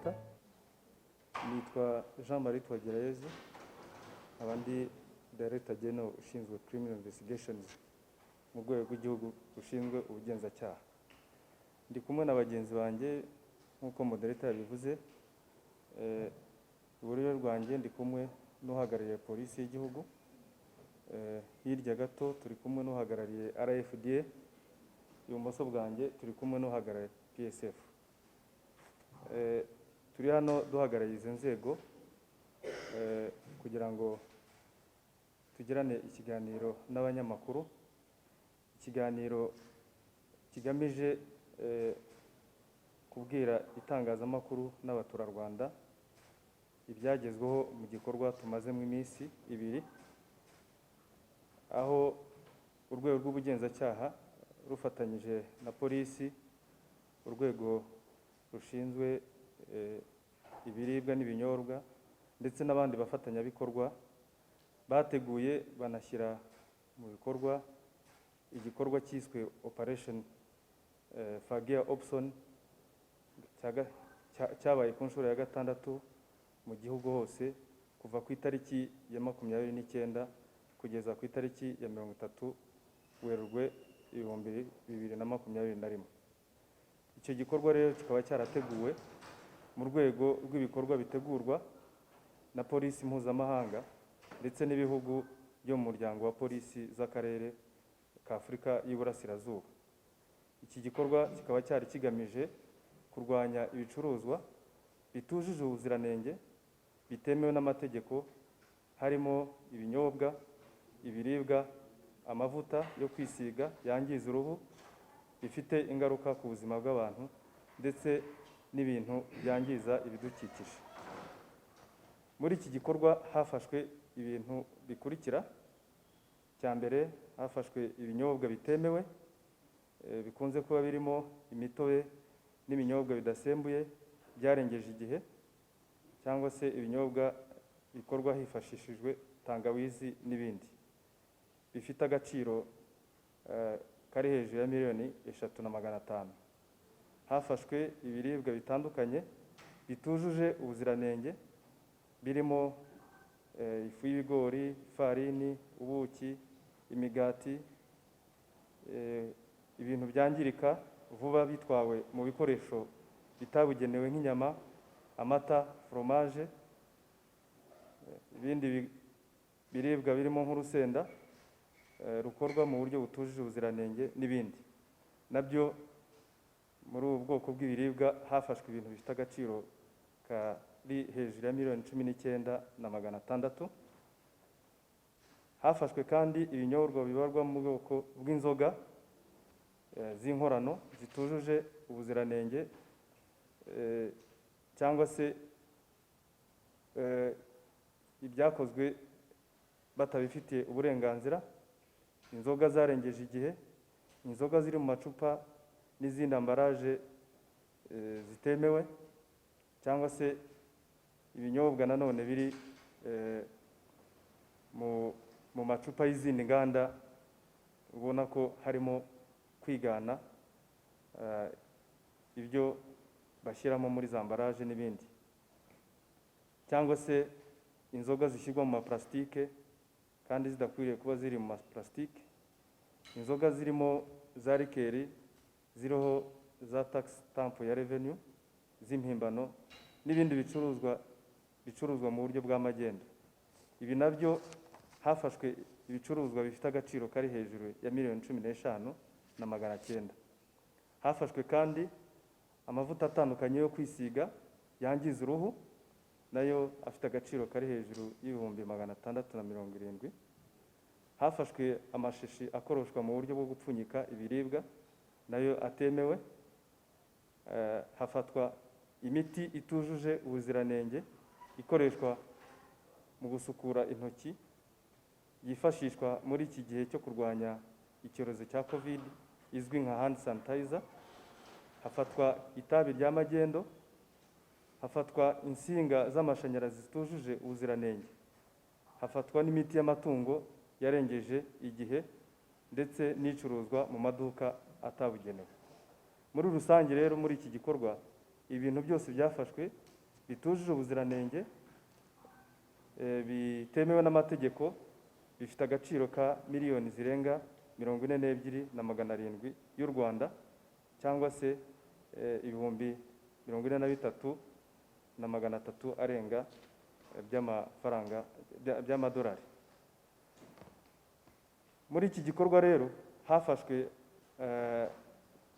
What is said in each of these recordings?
Director, nitwa Jean Marie Twagirayezu, abandi Director General ushinzwe Criminal Investigations mu rwego rw'igihugu rushinzwe ubugenzacyaha. Ndi kumwe na bagenzi banjye nk'uko Moderator yabivuze, iburyo rwanjye ndi kumwe n'uhagarariye polisi y'igihugu, hirya gato turi kumwe n'uhagarariye RFDA, ibumoso bwanjye turi kumwe n'uhagarariye PSF. Turi hano duhagarariye izo nzego kugira ngo tugirane ikiganiro n'abanyamakuru, ikiganiro kigamije kubwira itangazamakuru n'abaturarwanda ibyagezweho mu gikorwa tumazemo iminsi ibiri, aho urwego rw'ubugenzacyaha rufatanyije na polisi, urwego rushinzwe ibiribwa n'ibinyobwa ndetse n'abandi bafatanyabikorwa bateguye banashyira mu bikorwa igikorwa cyiswe Operation Fagia Opson cyabaye ku nshuro ya gatandatu mu gihugu hose kuva ku itariki ya 29 kugeza ku itariki ya 30 Werurwe 2021. Icyo gikorwa rero kikaba cyarateguwe mu rwego rw'ibikorwa bitegurwa na polisi mpuzamahanga ndetse n'ibihugu byo mu muryango wa polisi z'akarere ka Afurika y'Iburasirazuba. Iki gikorwa kikaba cyari kigamije kurwanya ibicuruzwa bitujuje ubuziranenge, bitemewe n'amategeko, harimo ibinyobwa, ibiribwa, amavuta yo kwisiga yangiza uruhu, bifite ingaruka ku buzima bw'abantu ndetse n'ibintu byangiza ibidukikije. Muri iki gikorwa hafashwe ibintu bikurikira: cya mbere, hafashwe ibinyobwa bitemewe bikunze kuba birimo imitobe n'ibinyobwa bidasembuye byarengeje igihe, cyangwa se ibinyobwa bikorwa hifashishijwe tangawizi n'ibindi, bifite agaciro kari hejuru ya miliyoni 3,500,000. Hafashwe ibiribwa bitandukanye bitujuje ubuziranenge birimo ifu y'ibigori, ifarini, ubuki, imigati, ibintu byangirika vuba bitwawe mu bikoresho bitabugenewe nk'inyama, amata, fromage, ibindi biribwa birimo nk'urusenda rukorwa mu buryo butujuje ubuziranenge n'ibindi. Nabyo muri ubu bwoko bw'ibiribwa hafashwe ibintu bifite agaciro kari hejuru ya miliyoni 19,600. Hafashwe kandi ibinyobwa bibarwa mu bwoko bw'inzoga z'inkorano zitujuje ubuziranenge cyangwa se ibyakozwe batabifitiye uburenganzira, inzoga zarengeje igihe, inzoga ziri mu macupa n'izindi ambaraje zitemewe, cyangwa se ibinyobwa nanone biri mu macupa y'izindi nganda, ubona ko harimo kwigana ibyo bashyiramo muri za ambaraje n'ibindi, cyangwa se inzoga zishyirwa mu maplastike kandi zidakwiriye kuba ziri mu maplastike, inzoga zirimo za rikeri ziriho za tax stamp ya revenue z'impimbano n'ibindi bicuruzwa mu buryo bw'amagendo. Ibi nabyo hafashwe ibicuruzwa bifite agaciro kari hejuru ya miliyoni 15,900. Hafashwe kandi amavuta atandukanye yo kwisiga yangiza uruhu, nayo afite agaciro kari hejuru y'670. Hafashwe amashishi akoreshwa mu buryo bwo gupfunyika ibiribwa, nayo atemewe. Hafatwa imiti itujuje ubuziranenge ikoreshwa mu gusukura intoki, yifashishwa muri iki gihe cyo kurwanya icyorezo cya COVID, izwi nka hand sanitizer. Hafatwa itabi rya magendo, hafatwa insinga z'amashanyarazi zitujuje ubuziranenge, hafatwa n'imiti y'amatungo yarengeje igihe ndetse n'icuruzwa mu maduka atabugenewe. Muri rusange rero muri iki gikorwa ibintu byose byafashwe bitujuje ubuziranenge bitemewe n'amategeko bifite agaciro ka miliyoni zirenga 42,700 y'u Rwanda cyangwa se ibihumbi 43,300 arenga by'amafaranga by'amadolari. Muri iki gikorwa rero hafashwe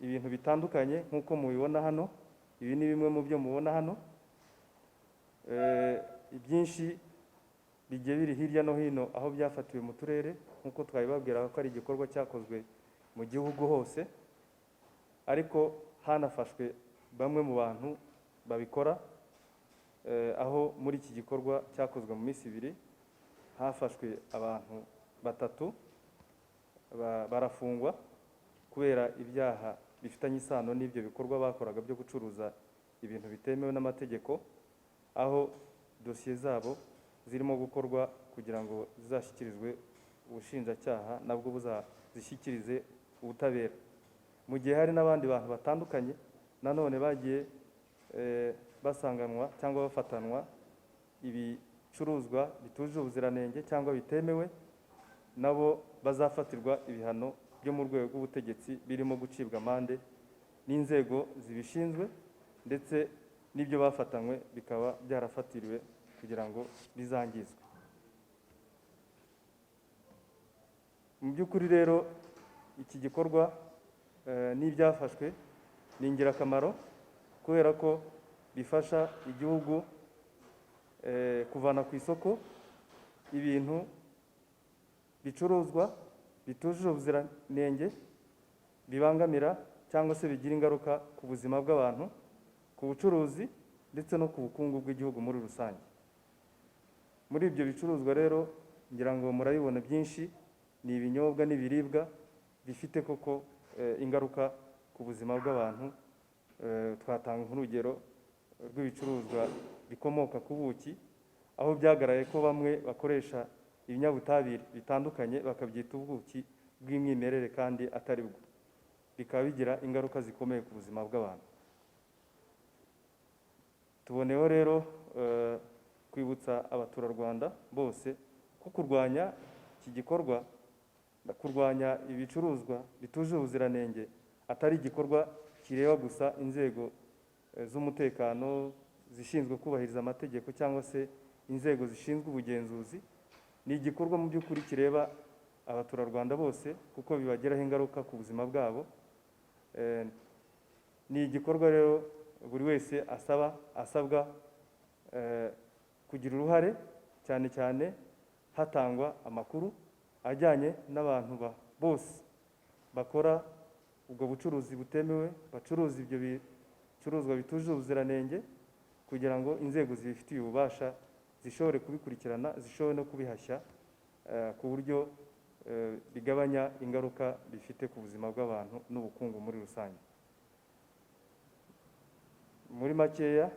ibintu bitandukanye nk'uko mubibona hano. Ibi ni bimwe mu byo mubona hano. Ibyinshi bigiye biri hirya no hino aho byafatiwe mu turere nk'uko twabibabwira ko ari igikorwa cyakozwe mu gihugu hose, ariko hanafashwe bamwe mu bantu babikora. Aho muri iki gikorwa cyakozwe mu minsi 2 hafashwe abantu 3 barafungwa kubera ibyaha bifitanye isano n'ibyo bikorwa bakoraga byo gucuruza ibintu bitemewe n'amategeko, aho dosiye zabo zirimo gukorwa kugira ngo zizashyikirizwe ubushinjacyaha nabwo buzazishyikirize ubutabera. Mu gihe hari n'abandi bantu batandukanye nanone bagiye basanganwa cyangwa bafatanwa ibicuruzwa bitujuje ubuziranenge cyangwa bitemewe, nabo bazafatirwa ibihano byo mu rwego rw'ubutegetsi birimo gucibwa amande n'inzego zibishinzwe, ndetse n'ibyo bafatanywe bikaba byarafatiriwe kugira ngo bizangizwe. Mu by'ukuri rero iki gikorwa n'ibyafashwe ni ingirakamaro kubera ko bifasha igihugu kuvana ku isoko ibintu bicuruzwa bitujuje ubuziranenge, bibangamira cyangwa se bigira ingaruka ku buzima bw'abantu, ku bucuruzi ndetse no ku bukungu bw'igihugu muri rusange. Muri ibyo bicuruzwa rero ngira ngo murabibona byinshi ni ibinyobwa n'ibiribwa bifite koko ingaruka ku buzima bw'abantu. Twatanga nk'urugero rw'ibicuruzwa bikomoka ku buki, aho byagaragaye ko bamwe bakoresha ibinyabutabire bitandukanye bakabyita ubuki bw'imwimerere kandi atari bwo, bikaba bigira ingaruka zikomeye ku buzima bw'abantu. Tuboneho rero kwibutsa abaturarwanda bose ko kurwanya iki gikorwa, kurwanya ibicuruzwa bitujuje ubuziranenge atari igikorwa kireba gusa inzego z'umutekano zishinzwe kubahiriza amategeko cyangwa se inzego zishinzwe ubugenzuzi. Ni igikorwa mu by'ukuri kireba abaturarwanda bose kuko bibagiraho ingaruka ku buzima bwabo. Ni igikorwa rero buri wese asabwa kugira uruhare, cyane cyane hatangwa amakuru ajyanye n'abantu bose bakora ubwo bucuruzi butemewe, bacuruza ibyo bicuruzwa bitujuje ubuziranenge, kugira ngo inzego zibifitiye ububasha zishobore kubikurikirana, zishobore no kubihashya ku buryo bigabanya ingaruka bifite ku buzima bw'abantu n'ubukungu muri rusange. Muri makeya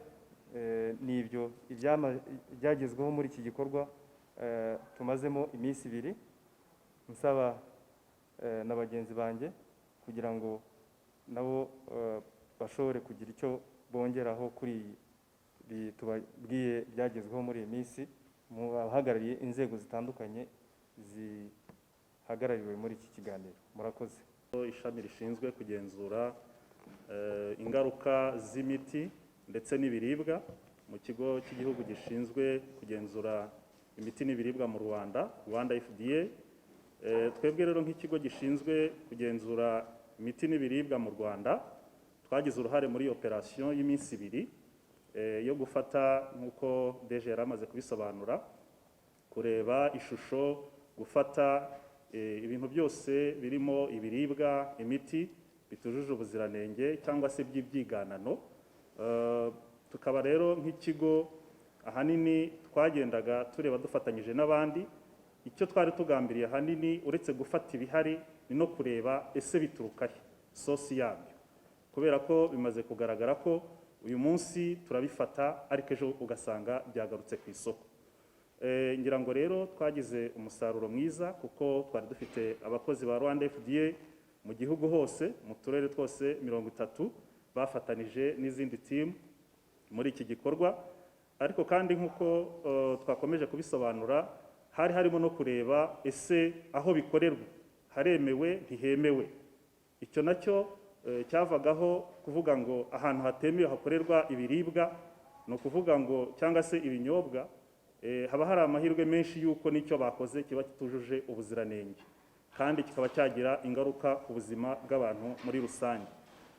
ni ibyo byagezweho muri iki gikorwa tumazemo iminsi 2. Nsaba na bagenzi banjye kugira ngo nabo bashobore kugira icyo bongeraho kuri tubabwiye byagezweho muri iyi minsi, mu bahagarariye inzego zitandukanye zihagarariwe muri iki kiganiro. Murakoze. Ishami rishinzwe kugenzura ingaruka z'imiti ndetse n'ibiribwa mu kigo cy'igihugu gishinzwe kugenzura imiti n'ibiribwa mu Rwanda, Rwanda FDA. Twebwe rero nk'ikigo gishinzwe kugenzura imiti n'ibiribwa mu Rwanda twagize uruhare muri operasiyo y'iminsi 2 yo gufata nk'uko DG yari amaze kubisobanura, kureba ishusho, gufata ibintu byose birimo ibiribwa, imiti bitujuje ubuziranenge cyangwa se by'ibyiganano. Tukaba rero nk'ikigo ahanini twagendaga tureba dufatanyije n'abandi. Icyo twari tugambiriye ahanini uretse gufata ibihari ni no kureba ese bituruka he, sosi yabyo, kubera ko bimaze kugaragara ko uyu munsi turabifata ariko ejo ugasanga byagarutse ku isoko. Ngira ngo rero twagize umusaruro mwiza kuko twari dufite abakozi ba Rwanda FDA mu gihugu hose, mu turere twose 30 bafatanije n'izindi team muri iki gikorwa. ariko kandi nk'uko twakomeje kubisobanura, hari harimo no kureba ese aho bikorerwa haremewe ntihemewe. Icyo nacyo cyavagaho kuvuga ngo ahantu hatemewe hakorerwa ibiribwa, ni ukuvuga ngo cyangwa se ibinyobwa, haba hari amahirwe menshi y'uko n'icyo bakoze kiba kitujuje ubuziranenge kandi kikaba cyagira ingaruka ku buzima bw'abantu muri rusange.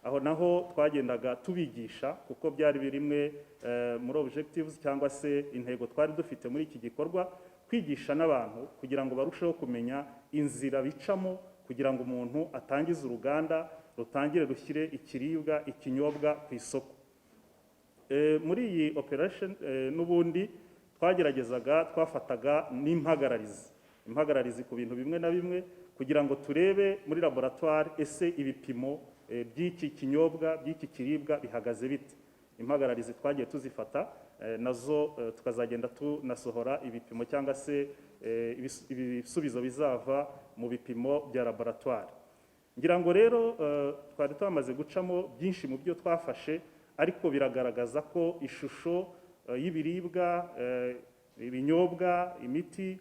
Aho naho twagendaga tubigisha kuko byari birimwe muri objectives cyangwa se intego twari dufite muri iki gikorwa, kwigisha n'abantu kugira ngo barusheho kumenya inzira bicamo kugira ngo umuntu atangize uruganda rutangire rushyire ikiribwa ikinyobwa ku isoko. Muri iyi operation n'ubundi twafataga n'impagararizi ku bintu bimwe na bimwe kugira ngo turebe muri laboratoire ese ibipimo by'iki kinyobwa by'iki kiribwa bihagaze bite. Impagararizi twagiye tuzifata nazo tukazagenda tunasohora ibipimo cyangwa se ibisubizo bizava mu bipimo bya laboratoire. Ngira ngo rero twari twamaze gucamo byinshi mu byo twafashe, ariko biragaragaza ko ishusho y'ibiribwa, ibinyobwa, imiti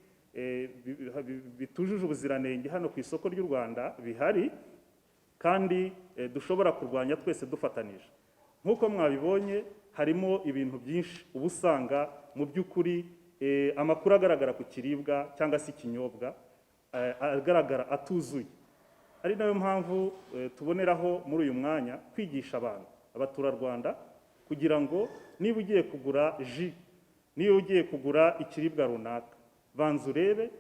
bitujuje ubuziranenge hano ku isoko ry'u Rwanda bihari kandi dushobora kurwanya twese dufatanije. Nk'uko mwabibonye, harimo ibintu byinshi uba usanga mu by'ukuri amakuru agaragara ku kiribwa cyangwa se ikinyobwa agaragara atuzuye. Ari nayo mpamvu tuboneraho muri uyu mwanya kwigisha abaturarwanda kugira ngo niba ugiye kugura ji, niba ugiye kugura ikiribwa runaka, banza urebe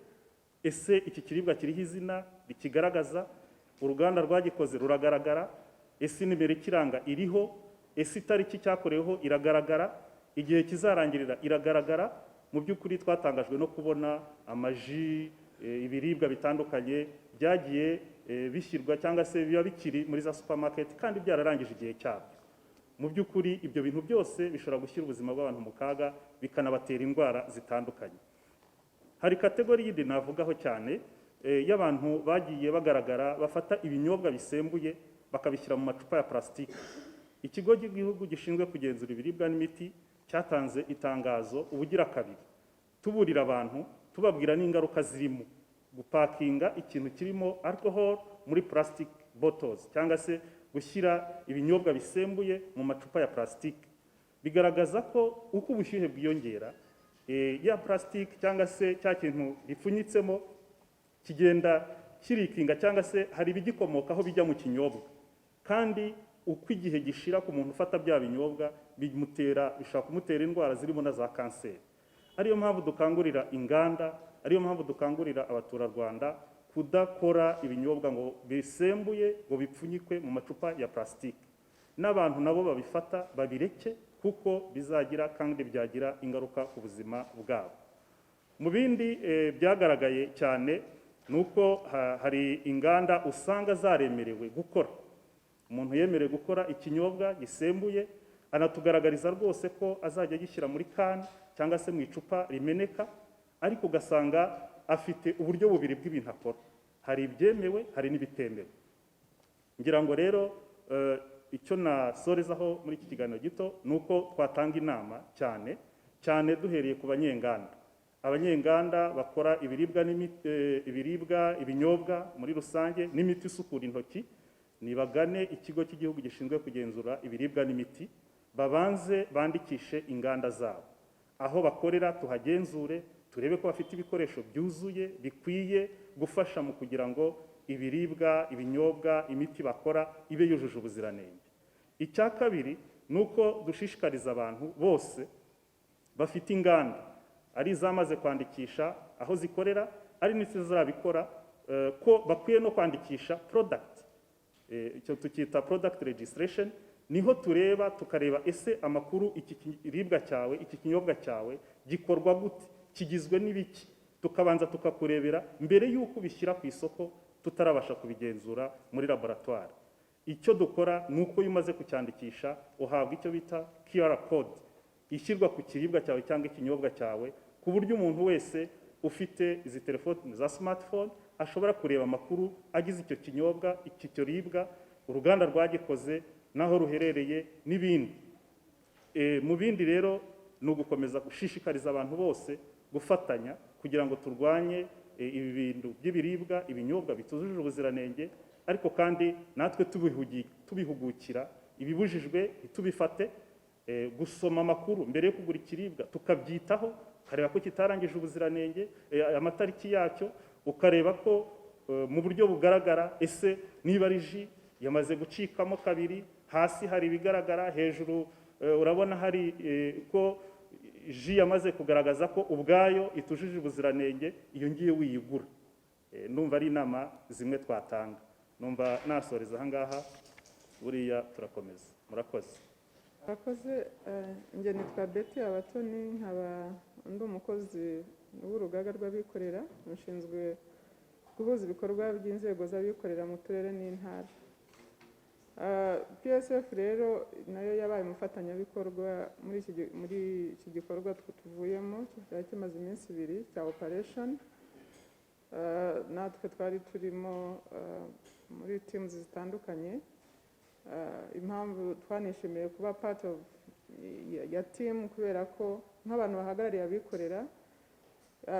ese iki kiribwa kiriho izina rikigaragaza, uruganda rwagikoze ruragaragara, ese nimero ikiranga iriho, ese itariki cyakoreweho iragaragara, igihe kizarangirira iragaragara. Mu by'ukuri twatangajwe no kubona amaji, ibiribwa bitandukanye byagiye bishyirwa cyangwa se biba bikiri muri za supermarket kandi byararangije igihe cyabyo. Mu by'ukuri ibyo bintu byose bishobora gushyira ubuzima bw'abantu mu kaga, bikanabatera indwara zitandukanye. Hari kategori yindi navugaho cyane y'abantu bagiye bagaragara bafata ibinyobwa bisembuye bakabishyira mu macupa ya plastique. Ikigo cy'igihugu gishinzwe kugenzura ibiribwa n'imiti cyatanze itangazo ubugira kabiri tuburira abantu, tubabwira n'ingaruka zirimo gupakinga ikintu kirimo alcohol muri plastic bottles cyangwa se gushyira ibinyobwa bisembuye mu macupa ya plastique. Bigaragaza ko uko ubushyuhe bwiyongera, ya plastique cyangwa se cya kintu gipfunyitsemo kigenda kirikinga cyangwa se hari ibigikomokaho bijya mu kinyobwa, kandi uko igihe gishira ku muntu ufata bya binyobwa bishobora kumutera indwara zirimo na za kanseri. Ariyo mpamvu dukangurira inganda, ariyo mpamvu dukangurira abaturarwanda kudakora ibinyobwa ngo bisembuye ngo bipfunyikwe mu macupa ya plastique. N'abantu nabo babifata babireke kuko bizagira kandi byagira ingaruka ku buzima bwabo. Mu bindi byagaragaye cyane nuko hari inganda usanga zaremerewe gukora, umuntu yemerewe gukora ikinyobwa gisembuye anatugaragariza rwose ko azajya gishyira muri kan cyangwa se mu icupa rimeneka, ariko ugasanga afite uburyo bubiri bw'ibintu akora, hari ibyemewe hari n'ibitemewe. Ngira ngo rero icyo nasorezaho muri iki kiganiro gito nuko twatanga inama cyane duhereye ku banyenganda. Abanyenganda bakora ibiribwa, ibinyobwa muri rusange n'imiti isukura intoki, nibagane ikigo cy'igihugu gishinzwe kugenzura ibiribwa n'imiti, babanze bandikishe inganda zabo. Aho bakorera tuhagenzure, turebe ko bafite ibikoresho byuzuye bikwiye gufasha mu kugira ngo ibiribwa, ibinyobwa, imiti bakora ibe yujuje ubuziranenge. Icya kabiri nuko dushishikariza abantu bose bafite inganda, ari izamaze kwandikisha aho zikorera, ari n'izizabikora, ko bakwiye no kwandikisha product, icyo tukita product registration. Niho tureba tukareba ese amakuru iki kiribwa cyawe, iki kinyobwa cyawe gikorwa gute, kigizwe n'ibiki, tukabanza tukakurebera mbere y'uko ubishyira ku isoko tutarabasha kubigenzura muri laboratoire. Icyo dukora nuko iyo umaze kucyandikisha uhabwa icyo bita QR code ishyirwa ku kiribwa cyawe cyangwa ikinyobwa cyawe, ku buryo umuntu wese ufite izi telefone za smartphone ashobora kureba amakuru agize icyo kinyobwa, iki kiribwa, uruganda rwagikoze, naho ruherereye n'ibindi. Mu bindi rero ni ugukomeza gushishikariza abantu bose gufatanya kugira ngo turwanye ibi bintu by'ibiribwa ibinyobwa bitujuje ubuziranenge, ariko kandi natwe tubihugukira ibibujijwe ntitubifate, gusoma amakuru mbere yo kugura ikiribwa tukabyitaho, ukareba ko kitarangije ubuziranenge, amatariki yacyo, ukareba ko mu buryo bugaragara ese niba ari ji yamaze gucikamo kabiri, hasi hari ibigaragara, hejuru urabona hari ko ji yamaze kugaragaza ko ubwayo itujuje ubuziranenge, iyo ngiye wiyigura. Numva ari inama zimwe twatanga. Numva nasoreza aha ngaha, buriya turakomeza. Murakoze. Murakoze. Njye nitwa Betty Abatoni, nkaba ndi umukozi w'urugaga rw'abikorera, nshinzwe guhuza ibikorwa by'inzego z'abikorera mu turere n'intara. PSF rero nayo yabaye umufatanyabikorwa muri iki gikorwa tuvuyemo, cyari kimaze iminsi 2 cya operation. Natwe twari turimo muri teams zitandukanye. Impamvu twanishimiye kuba part of ya team kubera ko nk'abantu bahagarariye abikorera,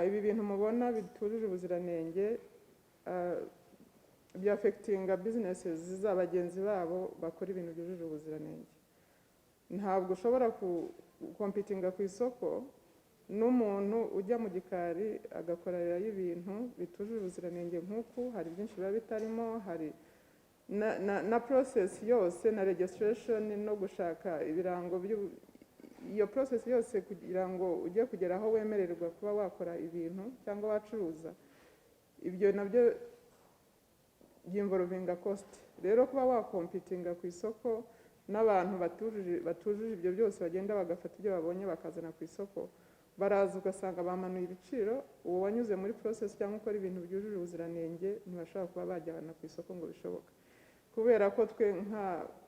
ibi bintu mubona bitujuje ubuziranenge byafectinga businesses z'abagenzi babo bakora ibintu byujuje ubuziranenge. Ntabwo ushobora competinga ku isoko n'umuntu ujya mu gikari agakorera ibintu bitujuje ubuziranenge nk'uku. Hari byinshi biba bitarimo, hari na process yose na registration no gushaka ibirango iyo process yose kugira ngo ujye kugera aho wemererwa kuba wakora ibintu cyangwa wacuruza, ibyo nabyo byinvolvinga cost. Rero kuba wakompitinga ku isoko n'abantu batujuje ibyo byose bagenda bagafata ibyo babonye bakazana ku isoko, baraza ugasanga bamanuye ibiciro, uwo wanyuze muri process cyangwa ukora ibintu byujuje ubuziranenge ntibashobora kuba bajyana ku isoko ngo bishoboka, kubera ko twe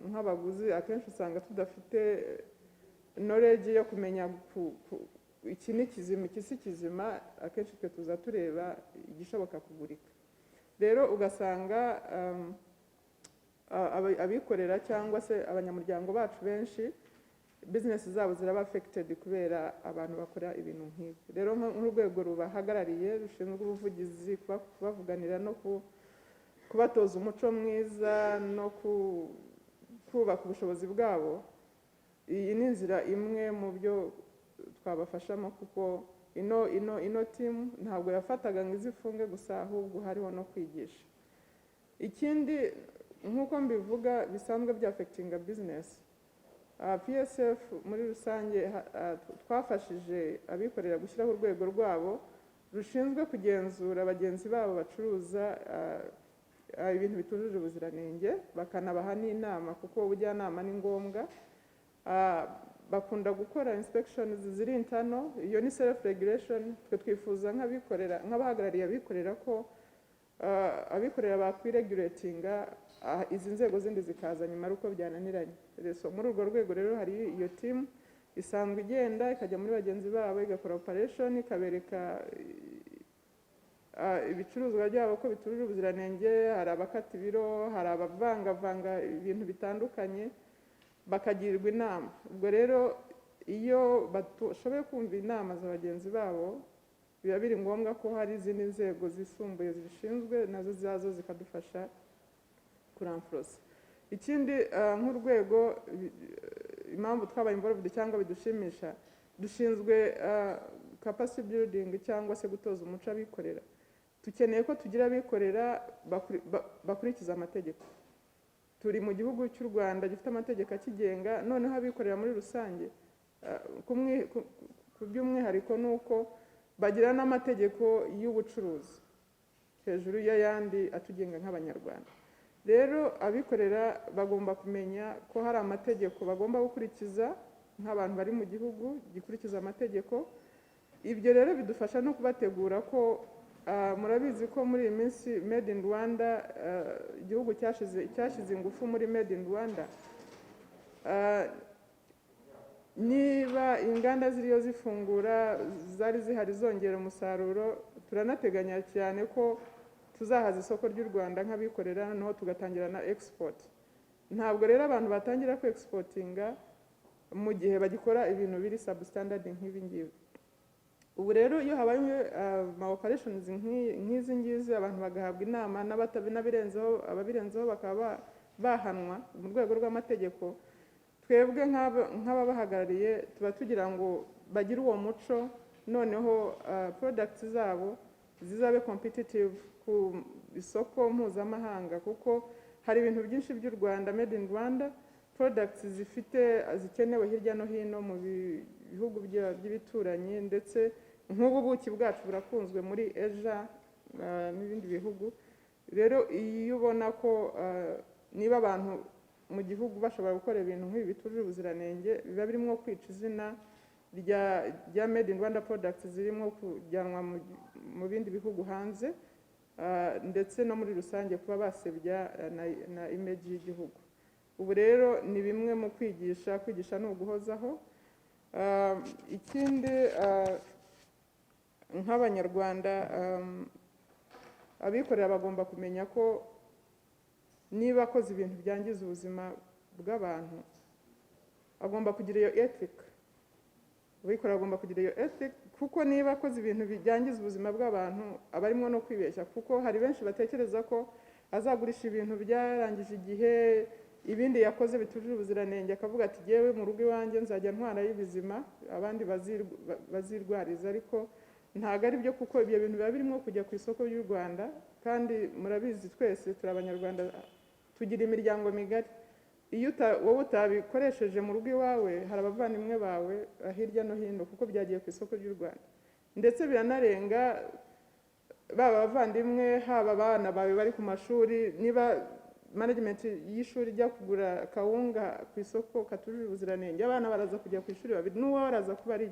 nk'abaguzi akenshi usanga tudafite knowledge yo kumenya iki ni kizima iki si kizima. Akenshi twe tuza tureba igishoboka kugurika. Rero ugasanga abikorera cyangwa se abanyamuryango bacu benshi business zabo ziraba affected kubera abantu bakora ibintu nk'ibi. Rero nk'urwego rubahagarariye rushinzwe ubuvugizi, kubavuganira no kubatoza umuco mwiza no kubaka ubushobozi bwabo, iyi ni inzira imwe mu byo twabafashamo, kuko ino team ntabwo yafataga ngo izifunge gusa, ahubwo hariho no kwigisha. Ikindi nk'uko mbivuga bisanzwe bya affectinga business, PSF muri rusange twafashije abikorera gushyiraho urwego rwabo rushinzwe kugenzura bagenzi babo bacuruza ibintu bitujuje ubuziranenge, bakanabaha n'inama kuko ubujyanama ni ngombwa. Bakunda gukora inspections ziri intano, iyo ni self regulation. Twe twifuza nk'abikorera, nk'abahagarariye abikorera ko abikorera bakwiregulatinga izi nzego zindi zikaza nyuma ari uko byananiranye. Muri urwo rwego rero hari iyo team isanzwe igenda ikajya muri bagenzi babo igakora operation, ikabereka ibicuruzwa byabo ko bitujuje ubuziranenge. Hari abakata ibiro, hari abavangavanga ibintu bitandukanye, bakagirwa inama. Ubwo rero iyo bashoboye kumva inama za bagenzi babo, biba biri ngombwa ko hari izindi nzego zisumbuye zibishinzwe nazo zazo zikadufasha kuramforosa. Ikindi nk'urwego, impamvu twabaye involved cyangwa bidushimisha, dushinzwe capacity building cyangwa se gutoza umuco abikorera. Tukeneye ko tugira abikorera bakurikiza amategeko. Turi mu gihugu cy'u Rwanda gifite amategeko akigenga, noneho abikorera muri rusange ku by'umwihariko nuko bagira n'amategeko y'ubucuruzi hejuru y'ayandi atugenga nk'abanyarwanda. Rero abikorera bagomba kumenya ko hari amategeko bagomba gukurikiza nk'abantu bari mu gihugu gikurikiza amategeko. Ibyo rero bidufasha no kubategura ko murabizi ko muri iyi minsi Made in Rwanda, igihugu cyashyize ingufu muri Made in Rwanda. Niba inganda ziriyo zifungura zari zihari zongera umusaruro, turanateganya cyane ko tuzahaza isoko ry'u Rwanda nk'abikorera, noneho tugatangira na export. Ntabwo rero abantu batangira ku exportinga mu gihe bagikora ibintu biri substandard nk'ibi ngibi. Ubu rero iyo habaye ama operations nk'izi ngizi abantu bagahabwa inama n'abirenzeho ababirenzeho bakaba bahanwa mu rwego rw'amategeko, twebwe nk'ababahagarariye tuba tugira ngo bagire uwo muco, noneho products zabo zizabe competitive ku isoko mpuzamahanga, kuko hari ibintu byinshi by'u Rwanda, made in Rwanda products zikenewe hirya no hino mu bihugu by'ibituranyi, ndetse nk'ubu buki bwacu burakunzwe muri Asia n'ibindi bihugu. Rero iyo ubona ko niba abantu mu gihugu bashobora gukora ibintu nk'ibi bitujuje ubuziranenge, biba birimo kwica izina rya made in Rwanda products zirimo kujyanwa mu bindi bihugu hanze, ndetse no muri rusange kuba basebya na image y'igihugu. Ubu rero ni bimwe mu kwigisha ni uguhozaho. Ikindi nk'abanyarwanda abikorera bagomba kumenya ko niba akoze ibintu byangiza ubuzima bw'abantu agomba kugira iyo ethic. Abikorera bagomba kugira iyo ethic, kuko niba akoze ibintu byangiza ubuzima bw'abantu aba arimo no kwibeshya, kuko hari benshi batekereza ko azagurisha ibintu byarangije igihe, ibindi yakoze bitujuje ubuziranenge, akavuga ati yewe mu rugo iwanjye nzajya ntwara y'ibizima abandi bazirwariza. Ariko ntago ari byo, kuko ibyo bintu biba birimo kujya ku isoko y'u Rwanda, kandi murabizi twese turi abanyarwanda, tugira imiryango migari. Iyo wowe utabikoresheje mu rugo iwawe, hari abavandimwe bawe hirya no hino, kuko byagiye ku isoko ry'u Rwanda, ndetse biranarenga baba abavandimwe, haba abana bawe bari ku mashuri. Niba management y'ishuri ijya kugura kawunga ku isoko katujuje ubuziranenge, abana baraza kujya ku ishuri babiri, n'uwo baraza kuba ari.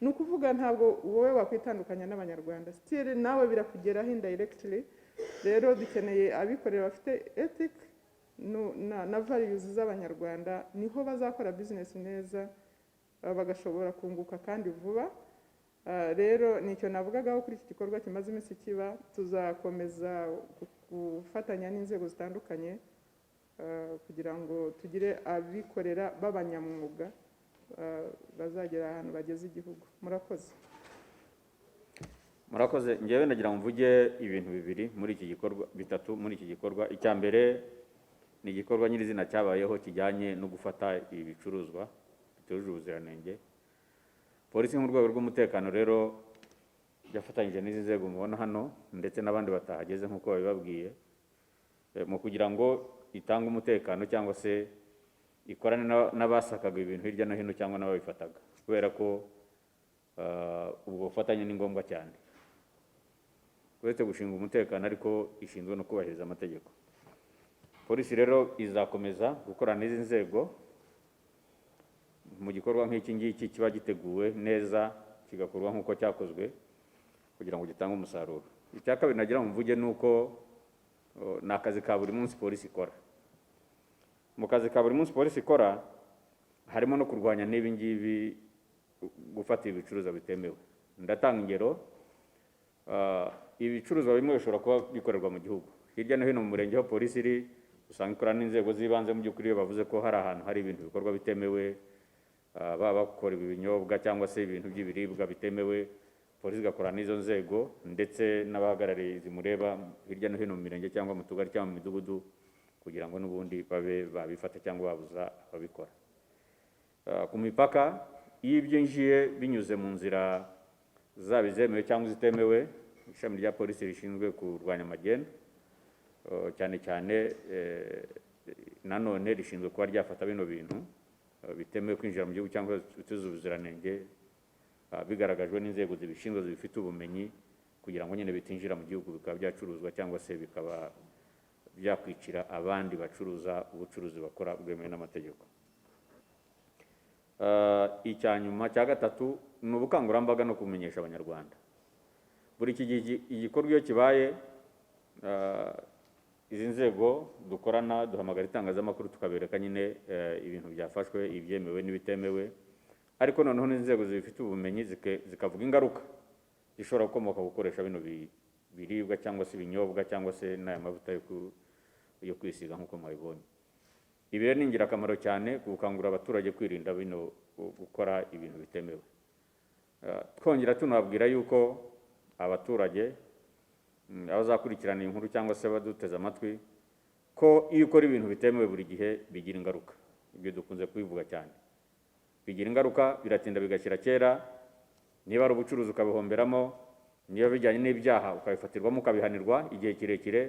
Ni ukuvuga ntabwo wowe wakwitandukanya n'abanyarwanda, still nawe birakugeraho indirectly. Rero dukeneye abikorera bafite ethic na values z'abanyarwanda, niho bazakora business neza, bagashobora kunguka kandi vuba. Rero nicyo navugagaho kuri iki gikorwa kimaze iminsi kiba. Tuzakomeza gufatanya n'inzego zitandukanye kugira ngo tugire abikorera b'abanyamwuga bazagera ahantu bageze igihugu. Murakoze. Njyewe nagira ngo mvuge ibintu bitatu muri iki gikorwa. Icya mbere ni igikorwa nyirizina cyabayeho kijyanye no gufata ibicuruzwa bitujuje ubuziranenge. Polisi mu rwego rw'umutekano rero yafatanyije n'izi nzego mubona hano, ndetse n'abandi batahageze nk'uko babibabwiye, mu kugira ngo itange umutekano cyangwa se ikorane n'abasakaga ibintu hirya no hino cyangwa n'ababifataga, kubera ko ubwo bufatanye ni ngombwa cyane. Uretse gushinga umutekano ariko ishinzwe no kubahiriza amategeko. Polisi rero izakomeza gukorana n'izi nzego mu gikorwa nk'iki ngiki kiba giteguwe neza, kigakorwa nk'uko cyakozwe, kugira ngo gitange umusaruro. Icya kabiri nagira ngo mvuge ni uko ni akazi ka buri munsi polisi ikora. Mu kazi ka buri munsi polisi ikora harimo no kurwanya n'ibi ngibi, gufata ibicuruzwa bitemewe. Ndatanga ingero. Ibicuruzwa bimwe bishobora kuba bikorerwa mu gihugu hirya no hino mu murenge aho polisi iri, usanga ikorana n'inzego z'ibanze. Mu by'ukuri iyo bavuze ko hari ahantu hari ibintu bikorwa bitemewe, baba bakora ibinyobwa cyangwa se ibintu by'ibiribwa bitemewe, polisi igakorana n'izo nzego ndetse n'abahagarariye zimureba hirya no hino mu mirenge cyangwa mu tugari cyangwa mu midugudu, kugira ngo n'ubundi babe babifata cyangwa babuza ababikora. Ku mipaka, iyo byinjiye binyuze mu nzira zaba izemewe cyangwa zitemewe, ishami rya polisi rishinzwe kurwanya amagendo cyane cyane nanone rishinzwe kuba ryafata bino bintu bitemewe kwinjira mu gihugu cyangwa bitujuje ubuziranenge, bigaragajwe n'inzego zibishinzwe zibifite ubumenyi, kugira ngo nyine bitinjira mu gihugu bikaba byacuruzwa cyangwa se bikaba byakwicira abandi bacuruza ubucuruzi bakora bwemewe n'amategeko. Icya nyuma cya gatatu ni ubukangurambaga no kumenyesha abanyarwanda. Buri igikorwa iyo kibaye, izi nzego dukorana duhamagara itangazamakuru tukabereka nyine ibintu byafashwe, ibyemewe n'ibitemewe, ariko noneho n'inzego zibifite ubumenyi zikavuga ingaruka zishobora gukomoka gukoresha bino biribwa cyangwa se ibinyobwa cyangwa se n'aya mavuta yo kwisiga nk'uko mwabibonye. Ibi rero ni ingirakamaro cyane gukangurira abaturage kwirinda bino gukora ibintu bitemewe. Twongera tunababwira yuko abaturage abazakurikirana inkuru cyangwa se baduteze amatwi ko iyo ukora ibintu bitemewe buri gihe bigira ingaruka. Ibyo dukunze kubivuga cyane. Bigira ingaruka, biratinda bigashyira kera. Niba ari ubucuruzi ukabihomberamo, niba bijyanye n'ibyaha ukabifatirwamo ukabihanirwa igihe kirekire,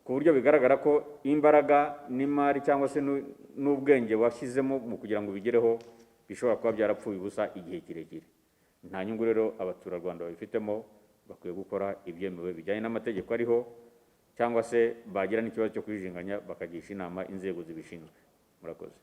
ku buryo bigaragara ko imbaraga n'imari cyangwa se n'ubwenge washyizemo mu kugira ngo bigereho bishobora kuba byarapfuye ubusa igihe kirekire. Nta nyungu rero abaturarwanda babifitemo, bakwiye gukora ibyemewe bijyanye n'amategeko ariho, cyangwa se bagira n'ikibazo cyo kwijinganya bakagisha inama inzego zibishinzwe. Murakoze.